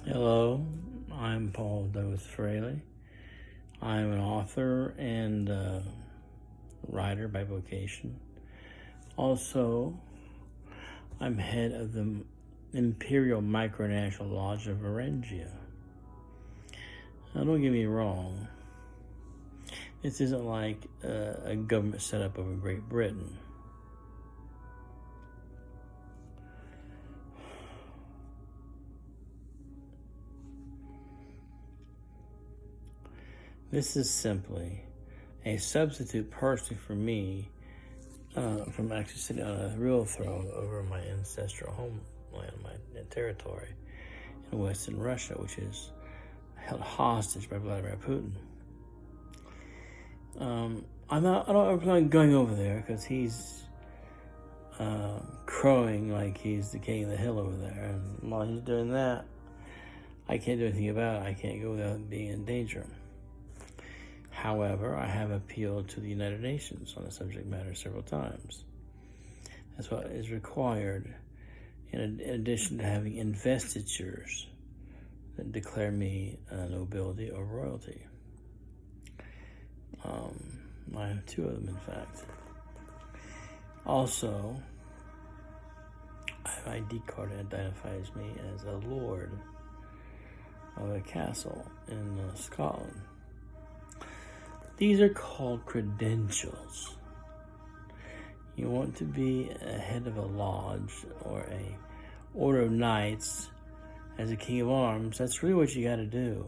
Hello, I'm Paul Douglas Fraley. I'm an author and writer by vocation. Also, I'm head of the Imperial Micronational Lodge of Varengia. Now, don't get me wrong, this isn't like a government setup over Great Britain. This is simply a substitute personally for me from actually sitting on a real throne over my ancestral homeland, my territory in Western Russia, which is held hostage by Vladimir Putin. I don't plan going over there because he's crowing like he's the king of the hill over there, and while he's doing that, I can't do anything about it. I can't go without being in danger. However, I have appealed to the United Nations on the subject matter several times. That's what is required in addition to having investitures that declare me nobility or royalty. I have two of them, in fact. Also, I have an ID card that identifies me as a lord of a castle in Scotland. These are called credentials. You want to be a head of a lodge or a order of knights as a king of arms, that's really what you got to do,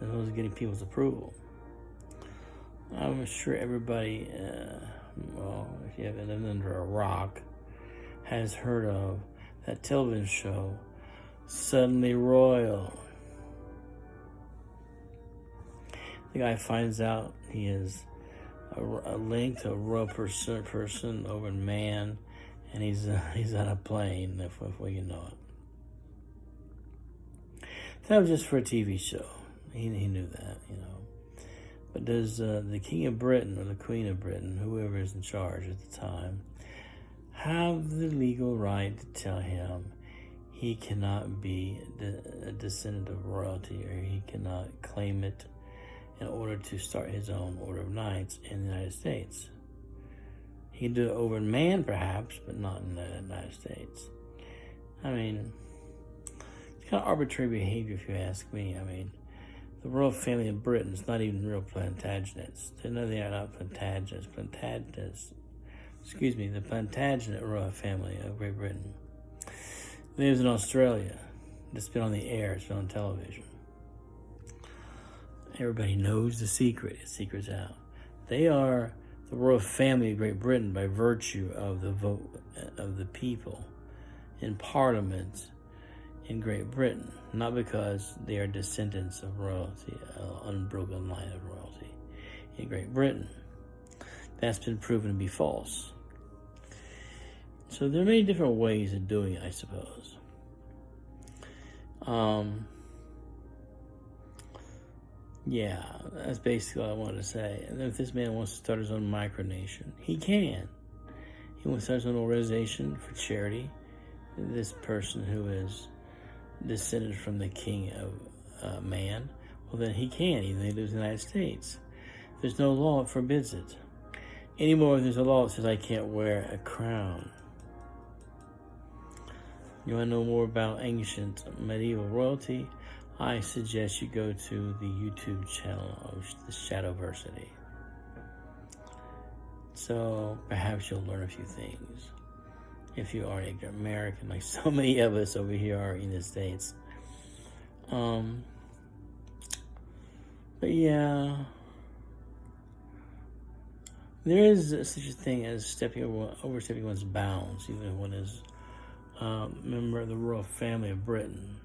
as well as getting people's approval. I'm sure everybody, if you haven't lived under a rock, has heard of that television show, Suddenly Royal. The guy finds out he is a link to a royal person over in Man, and he's on a plane, if you know it. That was just for a TV show. He knew that, But does the King of Britain or the Queen of Britain, whoever is in charge at the time, have the legal right to tell him he cannot be a descendant of royalty, or he cannot claim it in order to start his own order of knights in the United States? He can do it over in Man, perhaps, but not in the United States. I mean, it's kind of arbitrary behavior, if you ask me. I mean, the royal family of Britain is not even real Plantagenets. They are not Plantagenets. The Plantagenet royal family of Great Britain lives in Australia. It's been on the air. It's been on television. Everybody knows the secret. The secret's out. They are the royal family of Great Britain by virtue of the vote of the people in Parliament in Great Britain, not because they are descendants of royalty, unbroken line of royalty in Great Britain. That's been proven to be false. So there are many different ways of doing it, I suppose. Yeah, that's basically all I wanted to say. And if this man wants to start his own micronation, he can. He wants to start his own organization for charity. This person who is descended from the king of Man, well, then he can, even though he lives in the United States. There's no law that forbids it. Anymore, there's a law that says I can't wear a crown. You want to know more about ancient medieval royalty? I suggest you go to the YouTube channel of the Shadowversity. So perhaps you'll learn a few things. If you are an American, like so many of us over here are in the States. But yeah, there is such a thing as overstepping one's bounds, even if one is a member of the royal family of Britain.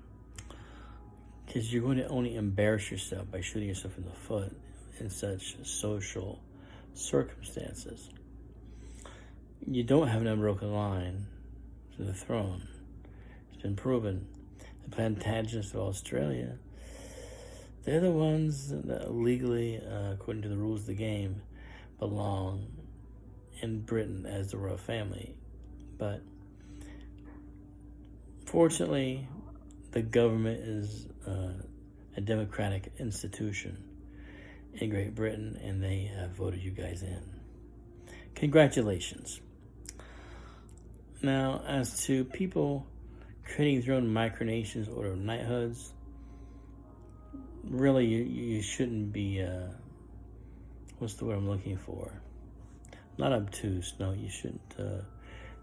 Because you're going to only embarrass yourself by shooting yourself in the foot in such social circumstances. You don't have an unbroken line to the throne. It's been proven. The Plantagenets of Australia, they're the ones that legally, according to the rules of the game, belong in Britain as the royal family. But fortunately, the government is a democratic institution in Great Britain, and they have voted you guys in. Congratulations. Now, as to people creating their own micronations or knighthoods, really, you shouldn't be, what's the word I'm looking for? Not obtuse. No, you shouldn't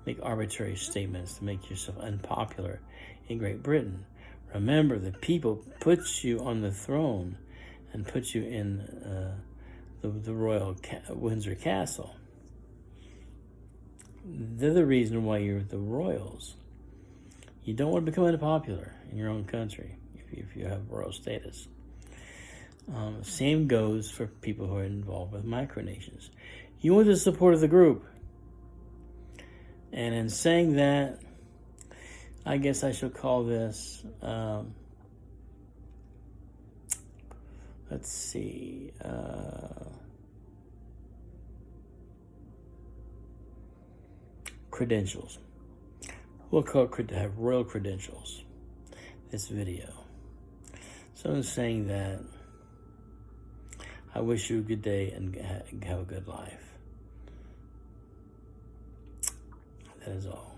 make arbitrary statements to make yourself unpopular in Great Britain. Remember, the people put you on the throne and put you in the royal Windsor Castle. They're the reason why you're the royals. You don't want to become unpopular in your own country if you have royal status. Same goes for people who are involved with micronations. You want the support of the group. And in saying that, I guess I shall call this, let's see, credentials. We'll call it to have royal credentials, this video. So in saying that, I wish you a good day and have a good life. That is all.